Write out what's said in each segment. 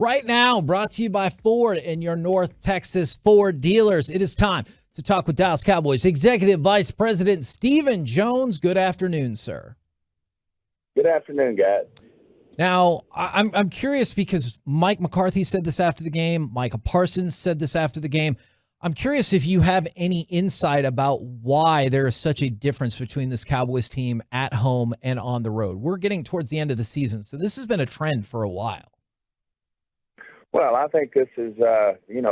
Right now, brought to you by Ford and your North Texas Ford dealers. It is time to talk with Dallas Cowboys Executive Vice President Stephen Jones. Good afternoon, sir. Good afternoon, guys. Now, I'm curious because Mike McCarthy said this after the game. Micah Parsons said this after the game. I'm curious if you have any insight about why there is such a difference between this Cowboys team at home and on the road. We're getting towards the end of the season, so this has been a trend for a while. Well, I think this is,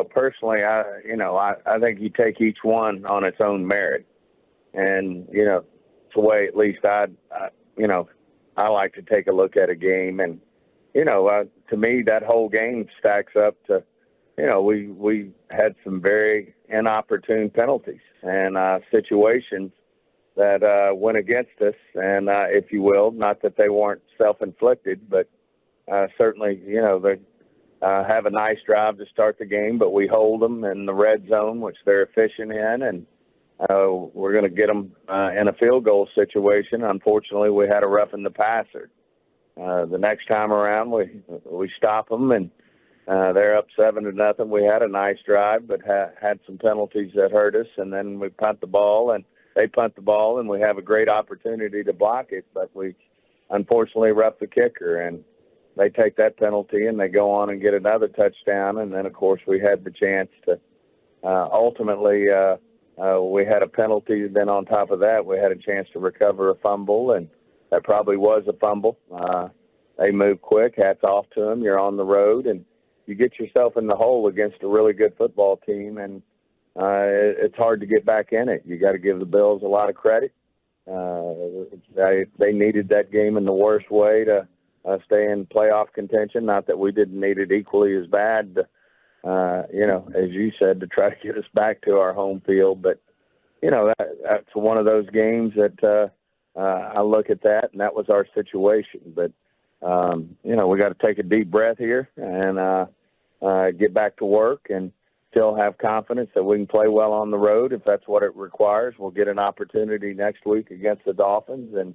personally, I think you take each one on its own merit. And, it's the way at least I like to take a look at a game. And, to me, that whole game stacks up to, we had some very inopportune penalties and situations that went against us. And, if you will, not that they weren't self-inflicted, but certainly, they have a nice drive to start the game, but we hold them in the red zone, which they're efficient in, and we're going to get them in a field goal situation. Unfortunately, we had a roughing the passer. The next time around, we stop them, and they're up 7-0. We had a nice drive, but had some penalties that hurt us, and then we punt the ball, and they punt the ball, and we have a great opportunity to block it, but we unfortunately rough the kicker, and they take that penalty and they go on and get another touchdown. And then, of course, we had the chance to ultimately we had a penalty. Then on top of that, we had a chance to recover a fumble, and that probably was a fumble. They moved quick. Hats off to them. You're on the road, and you get yourself in the hole against a really good football team, and it's hard to get back in it. You got to give the Bills a lot of credit. They needed that game in the worst way to stay in playoff contention. Not that we didn't need it equally as bad, as you said, to try to get us back to our home field. But, that's one of those games that I look at that, and that was our situation. But, we got to take a deep breath here and get back to work and still have confidence that we can play well on the road. If that's what it requires, we'll get an opportunity next week against the Dolphins, and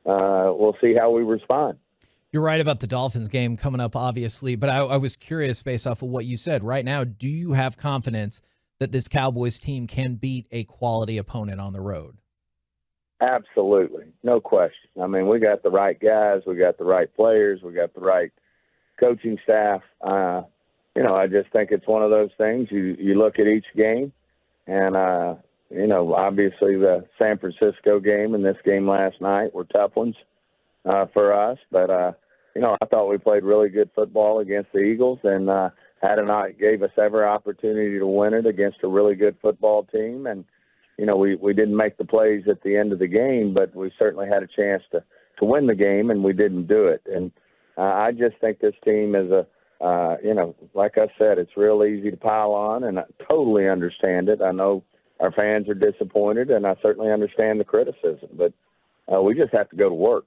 we'll see how we respond. You're right about the Dolphins game coming up, obviously, but I was curious based off of what you said. Right now, do you have confidence that this Cowboys team can beat a quality opponent on the road? Absolutely. No question. I mean, we got the right guys. We got the right players. We got the right coaching staff. I just think it's one of those things. You look at each game, and, obviously the San Francisco game and this game last night were tough ones for us, but I thought we played really good football against the Eagles, and gave us every opportunity to win it against a really good football team. And, we didn't make the plays at the end of the game, but we certainly had a chance to win the game, and we didn't do it. And I just think this team is like I said, it's real easy to pile on, and I totally understand it. I know our fans are disappointed, and I certainly understand the criticism, but we just have to go to work.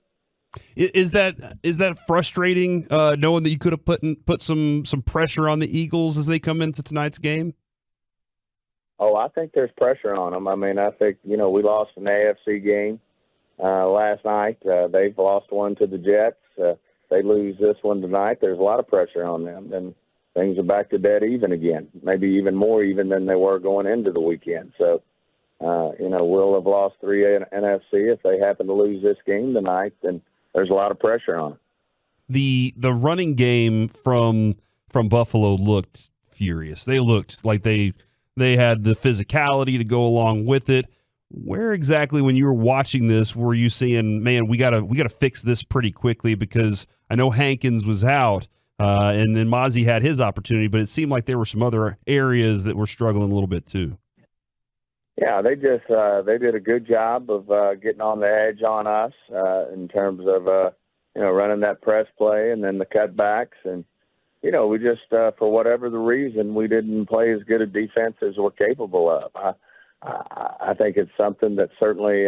Is that frustrating, knowing that you could have put some pressure on the Eagles as they come into tonight's game? Oh, I think there's pressure on them. I mean, I think, we lost an AFC game last night. They've lost one to the Jets. They lose this one tonight. There's a lot of pressure on them, and things are back to dead even again, maybe even more even than they were going into the weekend. So, we'll have lost 3 NFC. If they happen to lose this game tonight, then there's a lot of pressure on them. The running game from Buffalo looked furious. They looked like they had the physicality to go along with it. Where exactly, when you were watching this, were you seeing, man, we gotta fix this pretty quickly? Because I know Hankins was out, and then Mozzie had his opportunity, but it seemed like there were some other areas that were struggling a little bit too. Yeah, they did a good job of getting on the edge on us in terms of running that press play and then the cutbacks, and we just for whatever the reason, we didn't play as good a defense as we're capable of. I think it's something that certainly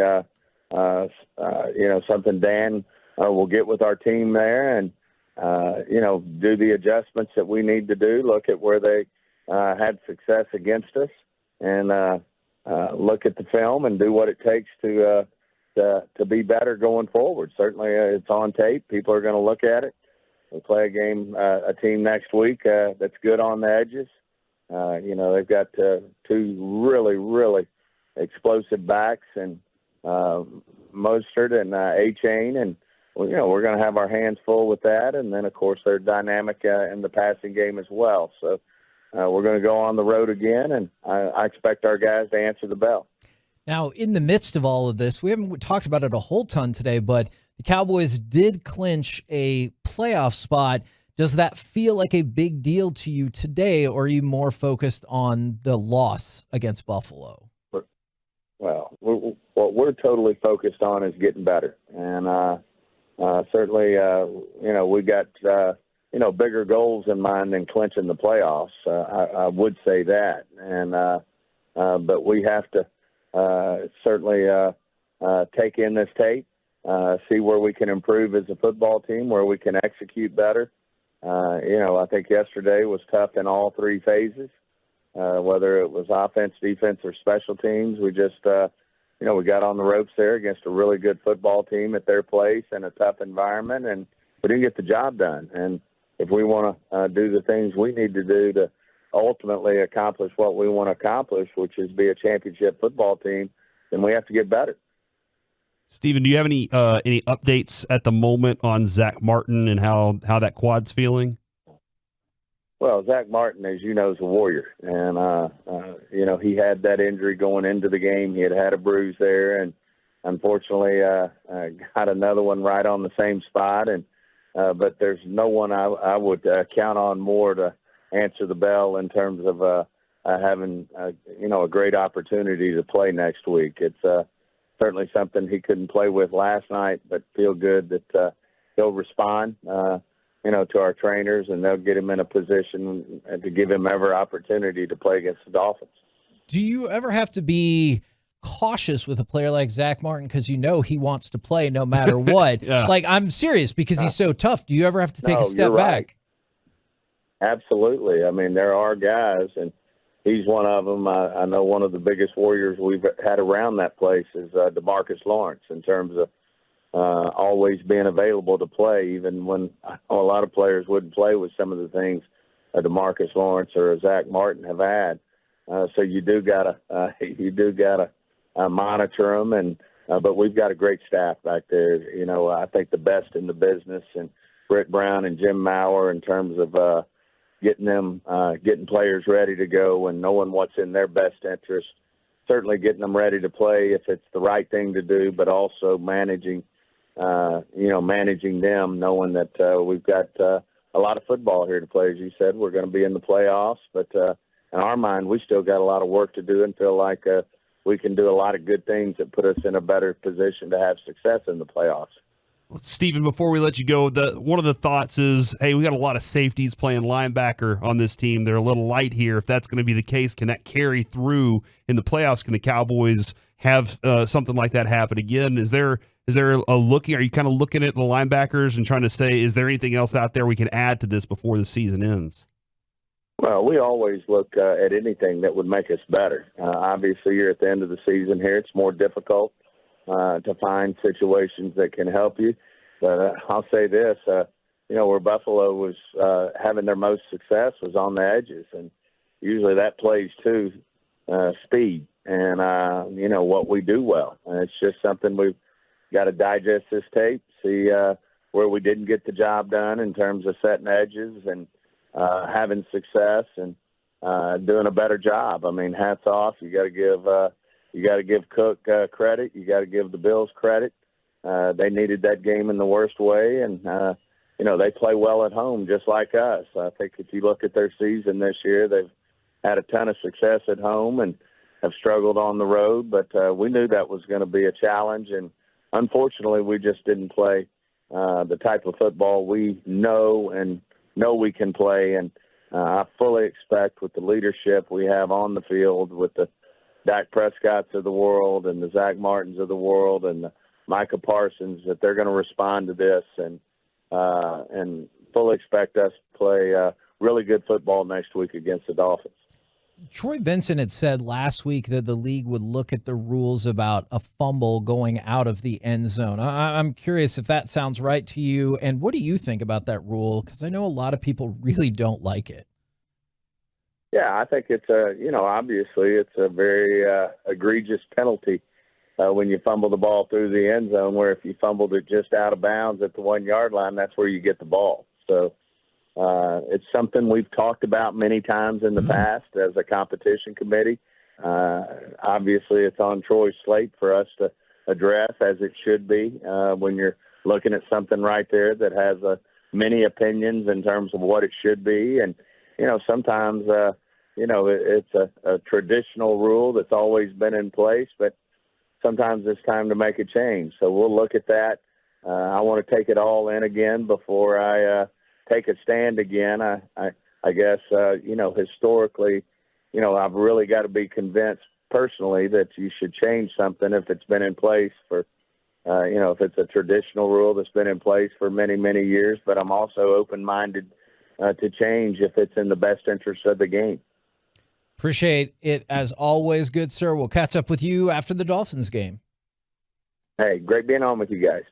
something Dan will get with our team there, and do the adjustments that we need to do. Look at where they had success against us, and look at the film and do what it takes to be better going forward. Certainly, it's on tape. People are going to look at it. We play a team next week that's good on the edges. They've got two really, really explosive backs, and Mostert and A-Chain, and we're going to have our hands full with that. And then, of course, they're dynamic in the passing game as well. So we're going to go on the road again, and I expect our guys to answer the bell. Now, in the midst of all of this, we haven't talked about it a whole ton today, but the Cowboys did clinch a playoff spot. Does that feel like a big deal to you today, or are you more focused on the loss against Buffalo? Well, what we're totally focused on is getting better. And certainly, we got, bigger goals in mind than clinching the playoffs. I would say that. And but we have to certainly take in this tape, see where we can improve as a football team, where we can execute better. I think yesterday was tough in all three phases, whether it was offense, defense, or special teams. We just, we got on the ropes there against a really good football team at their place in a tough environment, and we didn't get the job done. And if we want to do the things we need to do to ultimately accomplish what we want to accomplish, which is be a championship football team, then we have to get better. Steven, do you have any updates at the moment on Zach Martin and how that quad's feeling? Well, Zach Martin, as you know, is a warrior. And, he had that injury going into the game. He had a bruise there, and unfortunately got another one right on the same spot. And but there's no one I would count on more to answer the bell in terms of having, a great opportunity to play next week. It's certainly something he couldn't play with last night, but feel good that he'll respond, to our trainers, and they'll get him in a position to give him every opportunity to play against the Dolphins. Do you ever have to be cautious with a player like Zach Martin because he wants to play no matter what? Yeah. Like, I'm serious because he's so tough. Do you ever have to take a step back? Absolutely. I mean, there are guys, and he's one of them. I know one of the biggest warriors we've had around that place is DeMarcus Lawrence, in terms of always being available to play, even when a lot of players wouldn't play with some of the things DeMarcus Lawrence or Zach Martin have had. So you do gotta monitor them, and but we've got a great staff back there. I think the best in the business, and Britt Brown and Jim Maurer, in terms of getting players ready to go and knowing what's in their best interest. Certainly getting them ready to play if it's the right thing to do, but also managing them, knowing that we've got a lot of football here to play. As you said, we're going to be in the playoffs, but in our mind, we still got a lot of work to do and feel like we can do a lot of good things that put us in a better position to have success in the playoffs. Well, Steven, before we let you go, one of the thoughts is, hey, we got a lot of safeties playing linebacker on this team. They're a little light here. If that's going to be the case, can that carry through in the playoffs? Can the Cowboys have something like that happen again? Is there a looking? Are you kind of looking at the linebackers and trying to say, is there anything else out there we can add to this before the season ends? Well, we always look at anything that would make us better. Obviously, you're at the end of the season here. It's more difficult to find situations that can help you. But I'll say this, where Buffalo was having their most success was on the edges. And usually that plays to speed and, what we do well. And it's just something we've got to digest this tape, see where we didn't get the job done in terms of setting edges and having success and doing a better job. I mean, hats off. You got to give Cook credit. You got to give the Bills credit. They needed that game in the worst way, and they play well at home just like us. I think if you look at their season this year, they've had a ton of success at home and have struggled on the road, but we knew that was going to be a challenge, and unfortunately we just didn't play the type of football we know we can play. And I fully expect, with the leadership we have on the field, with the Dak Prescotts of the world and the Zach Martins of the world and the Micah Parsons, that they're going to respond to this and fully expect us to play really good football next week against the Dolphins. Troy Vincent had said last week that the league would look at the rules about a fumble going out of the end zone. I'm curious if that sounds right to you, and what do you think about that rule? Because I know a lot of people really don't like it. Yeah, I think it's obviously it's a very egregious penalty when you fumble the ball through the end zone, where if you fumbled it just out of bounds at the 1 yard line, that's where you get the ball. So it's something we've talked about many times in the past as a competition committee. Obviously, it's on Troy's slate for us to address, as it should be, when you're looking at something right there that has many opinions in terms of what it should be. And, sometimes, it's a traditional rule that's always been in place, but sometimes it's time to make a change. So we'll look at that. I want to take it all in again before I take a stand again. I guess, historically, I've really got to be convinced personally that you should change something if it's been in place for, if it's a traditional rule that's been in place for many, many years. But I'm also open-minded to change if it's in the best interest of the game. Appreciate it as always, good sir. We'll catch up with you after the Dolphins game. Hey, great being on with you guys.